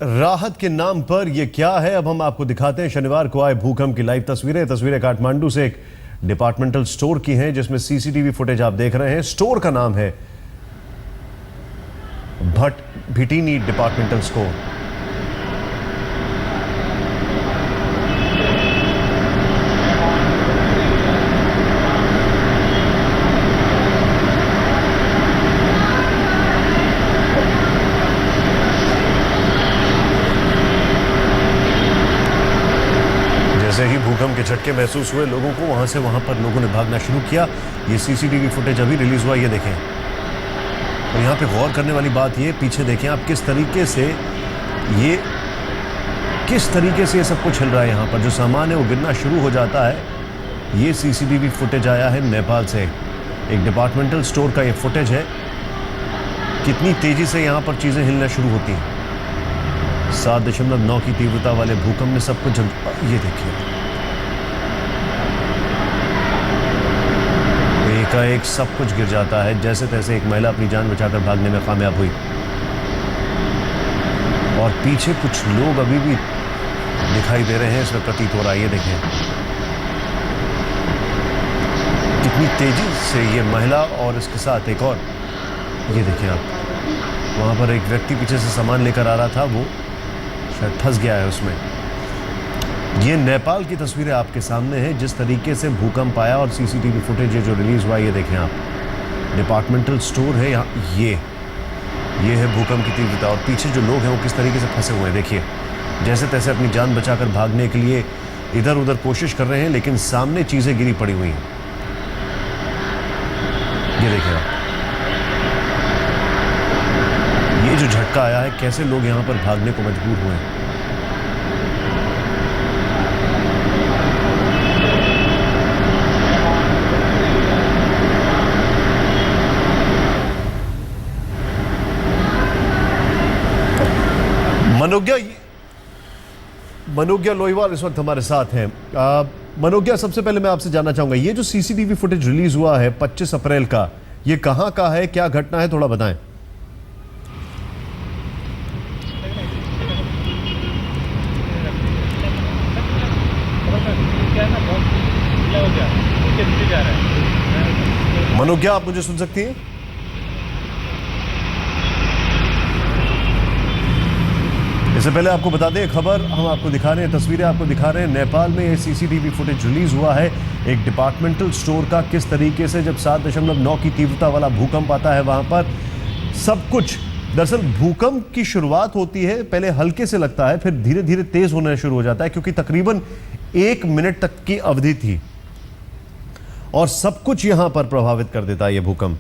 राहत के नाम पर यह क्या है, अब हम आपको दिखाते हैं। शनिवार को आए भूकंप की लाइव तस्वीरें काठमांडू से एक डिपार्टमेंटल स्टोर की हैं, जिसमें सीसीटीवी फुटेज आप देख रहे हैं। स्टोर का नाम है भट्ट भिटीनी डिपार्टमेंटल स्टोर। जैसे ही भूकंप के झटके महसूस हुए लोगों को, वहां पर लोगों ने भागना शुरू किया। ये सीसीटीवी फुटेज अभी रिलीज हुआ, ये देखें। और यहाँ पे गौर करने वाली बात ये, पीछे देखें आप किस तरीके से ये सब कुछ हिल रहा है। यहाँ पर जो सामान है वो गिरना शुरू हो जाता है। ये सीसीटीवी फुटेज आया है नेपाल से, एक डिपार्टमेंटल स्टोर का ये फुटेज है। कितनी तेजी से यहाँ पर चीजें हिलना शुरू होती हैं। 7.9 की तीव्रता वाले भूकंप ने सब कुछ, ये देखिए, एकाएक सब कुछ गिर जाता है। जैसे तैसे एक महिला अपनी जान बचाकर भागने में कामयाब हुई, और पीछे कुछ लोग अभी भी दिखाई दे रहे हैं, इसमें प्रतीत हो रहा है। ये देखें कितनी तेजी से ये महिला और इसके साथ एक और, ये देखें आप, वहां पर एक व्यक्ति पीछे से सामान लेकर आ रहा था, वो शायद फंस गया है उसमें। ये नेपाल की तस्वीरें आपके सामने हैं, जिस तरीके से भूकंप आया, और सीसीटीवी फुटेज जो रिलीज हुआ, ये देखें आप। डिपार्टमेंटल स्टोर है यहाँ, ये है भूकंप की तीव्रता, और पीछे जो लोग हैं वो किस तरीके से फंसे हुए हैं। देखिए, जैसे तैसे अपनी जान बचाकर भागने के लिए इधर उधर कोशिश कर रहे हैं, लेकिन सामने चीजें गिरी पड़ी हुई हैं। ये देखिए आप, ये जो झटका आया है, कैसे लोग यहां पर भागने को मजबूर हुए हैं। मनोज्ञा लोहीवाल इस वक्त हमारे साथ हैं। मनोज्ञा, सबसे पहले मैं आपसे जानना चाहूंगा, ये जो सीसीटीवी फुटेज रिलीज हुआ है 25 अप्रैल का, ये कहां का है, क्या घटना है, थोड़ा बताएं। मनोज्ञा, आप मुझे सुन सकती हैं? इससे पहले आपको बता दें, खबर हम आपको दिखा रहे हैं, तस्वीरें आपको दिखा रहे हैं। नेपाल में ये सीसीटीवी फुटेज रिलीज हुआ है एक डिपार्टमेंटल स्टोर का। किस तरीके से जब 7.9 की तीव्रता वाला भूकंप आता है, वहां पर सब कुछ, दरअसल भूकंप की शुरुआत होती है पहले हल्के से लगता है, फिर धीरे धीरे तेज होना शुरू हो जाता है, क्योंकि तकरीबन 1 मिनट तक की अवधि थी, और सब कुछ यहां पर प्रभावित कर देता है ये भूकंप।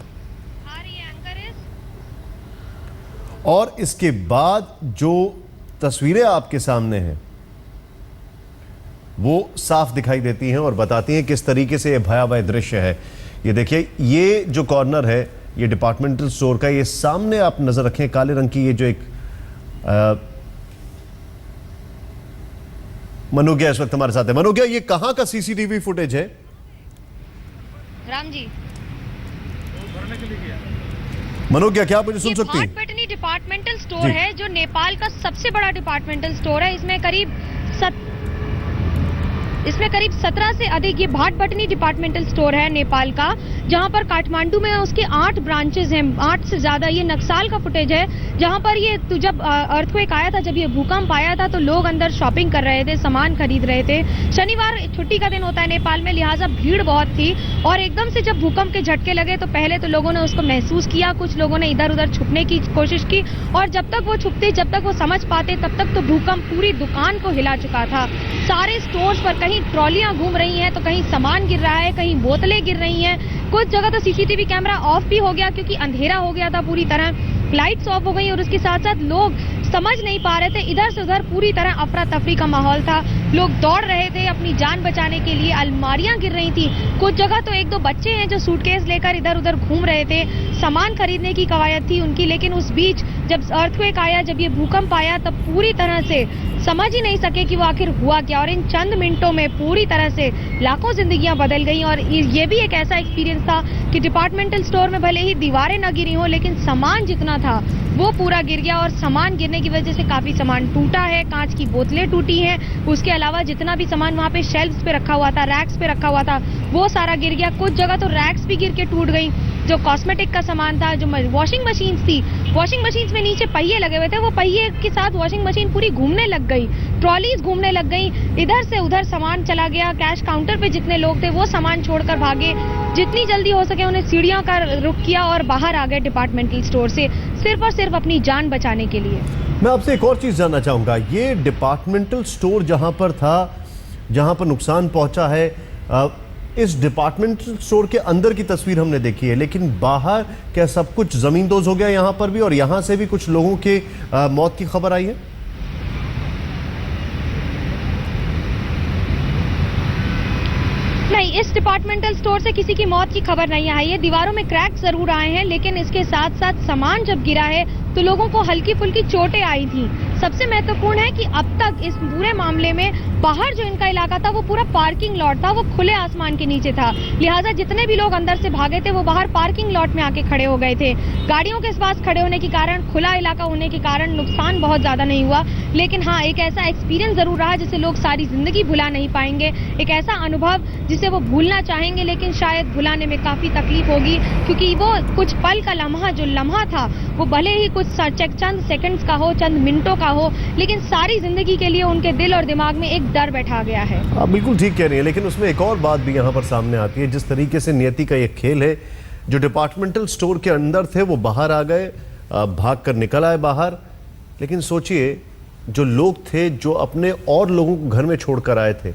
और इसके बाद जो तस्वीरें आपके सामने हैं वो साफ दिखाई देती हैं और बताती हैं किस तरीके से ये भयावह दृश्य है। ये देखिए, ये जो कॉर्नर है ये डिपार्टमेंटल स्टोर का, ये सामने आप नजर रखें, काले रंग की ये जो एक मनोज्ञा इस वक्त हमारे साथ है। मनोज्ञा, ये कहां का सीसीटीवी फुटेज है? राम जी, मनोज्ञा, क्या आप मुझे सुन सकती हैं? भाट भिटनी डिपार्टमेंटल स्टोर है, जो नेपाल का सबसे बड़ा डिपार्टमेंटल स्टोर है। इसमें करीब 17 से अधिक, ये भाट भिटनी डिपार्टमेंटल स्टोर है नेपाल का, जहां पर काठमांडू में उसके 8 ब्रांचेस हैं, 8 से ज्यादा। ये नक्साल का फुटेज है, जहां पर ये जब अर्थक्वेक आया था, जब ये भूकंप आया था, तो लोग अंदर शॉपिंग कर रहे थे, सामान खरीद रहे थे। शनिवार छुट्टी का दिन होता है नेपाल में, लिहाजा भीड़ बहुत थी, और एकदम से जब भूकंप के झटके लगे तो पहले तो लोगों ने उसको महसूस किया, कुछ लोगों ने इधर उधर छुपने की कोशिश की, और जब तक वो छुपते, जब तक वो समझ पाते, तब तक तो भूकंप पूरी दुकान को हिला चुका था। सारे स्टोर्स पर कहीं ट्रॉलियां घूम रही हैं, तो कहीं सामान गिर रहा है, कहीं बोतलें गिर रही हैं। कुछ जगह तो सीसीटीवी कैमरा ऑफ भी हो गया, क्योंकि अंधेरा हो गया था पूरी तरह, लाइट्स ऑफ हो गई, और उसके साथ साथ लोग समझ नहीं पा रहे थे। इधर से उधर पूरी तरह अफरा तफरी का माहौल था। लोग दौड़ रहे थे अपनी जान बचाने के लिए, अलमारियां गिर रही थी। कुछ जगह तो एक दो बच्चे हैं जो सूटकेस लेकर इधर उधर घूम रहे थे, सामान खरीदने की कवायद थी उनकी। लेकिन उस बीच जब अर्थक्वेक आया, जब ये भूकंप आया, तब पूरी तरह से समझ ही नहीं सके कि वो आखिर हुआ क्या। और इन चंद मिनटों में पूरी तरह से लाखों जिंदगियां बदल गई। और ये भी एक ऐसा एक्सपीरियंस था कि डिपार्टमेंटल स्टोर में भले ही दीवारें न गिरी हो, लेकिन सामान जितना था वो पूरा गिर गया। और सामान गिरने की वजह से काफी सामान टूटा है, कांच की बोतलें टूटी हैं। उसके अलावा जितना भी सामान वहां पे शेल्फ्स पे रखा हुआ था, रैक्स पे रखा हुआ था, वो सारा गिर गया। कुछ जगह तो रैक्स भी गिर के टूट गई। जो कॉस्मेटिक का सामान था, जो वॉशिंग मशीन्स थी, वॉशिंग मशीन्स में नीचे पहिए लगे हुए थे, वो पहिए के साथ वॉशिंग मशीन पूरी घूमने लग गई, ट्रॉलीज घूमने लग गई। इधर से उधर सामान चला गया। कैश काउंटर पे जितने लोग थे वो सामान छोड़कर भागे। जितनी जल्दी हो सके उन्हें सीढ़ियों का रुख किया और बाहर आ गए डिपार्टमेंटल स्टोर से, सिर्फ और सिर्फ अपनी जान बचाने के लिए। मैं आपसे एक और चीज़ जानना चाहूँगा, ये डिपार्टमेंटल स्टोर जहाँ पर था, जहाँ पर नुकसान पहुँचा है, इस डिपार्टमेंटल स्टोर के अंदर की तस्वीर हमने देखी है, लेकिन बाहर क्या सब कुछ ज़मींदोज़ हो गया यहाँ पर भी, और यहाँ से भी कुछ लोगों के मौत की खबर आई है? नहीं, इस डिपार्टमेंटल स्टोर से किसी की मौत की खबर नहीं आई है। दीवारों में क्रैक जरूर आए हैं, लेकिन इसके साथ साथ सामान जब गिरा है तो लोगों को हल्की फुल्की चोटें आई थी। सबसे महत्वपूर्ण है कि अब तक इस पूरे मामले में बाहर जो इनका इलाका था वो पूरा पार्किंग लॉट था, वो खुले आसमान के नीचे था। लिहाजा जितने भी लोग अंदर से भागे थे वो बाहर पार्किंग लॉट में आके खड़े हो गए थे। गाड़ियों के पास खड़े होने के कारण, खुला इलाका होने के कारण नुकसान बहुत ज्यादा नहीं हुआ। लेकिन हाँ, एक ऐसा एक्सपीरियंस जरूर रहा जिसे लोग सारी जिंदगी भुला नहीं पाएंगे। एक ऐसा अनुभव जिसे वो भूलना चाहेंगे, लेकिन शायद भुलाने में काफी तकलीफ होगी, क्योंकि वो कुछ पल का लम्हा, जो लम्हा था, वो भले ही कुछ चंद सेकंड्स का हो, चंद मिनटों का हो, लेकिन सारी जिंदगी के लिए उनके दिल और दिमाग में एक डर बैठा गया है। आप बिल्कुल ठीक कह रही हैं, लेकिन उसमें एक और बात भी यहाँ पर सामने आती है। जिस तरीके से नियति का ये खेल है, जो डिपार्टमेंटल स्टोर के अंदर थे वो बाहर आ गए, भाग कर निकल आए बाहर। लेकिन सोचिए, जो लोग थे जो अपने और लोगों को घर में छोड़कर आए थे,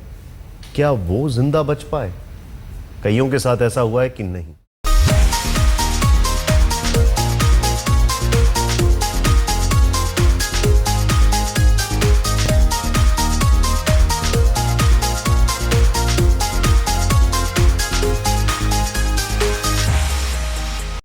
क्या वो जिंदा बच पाए? कईयों के साथ ऐसा हुआ है कि नहीं।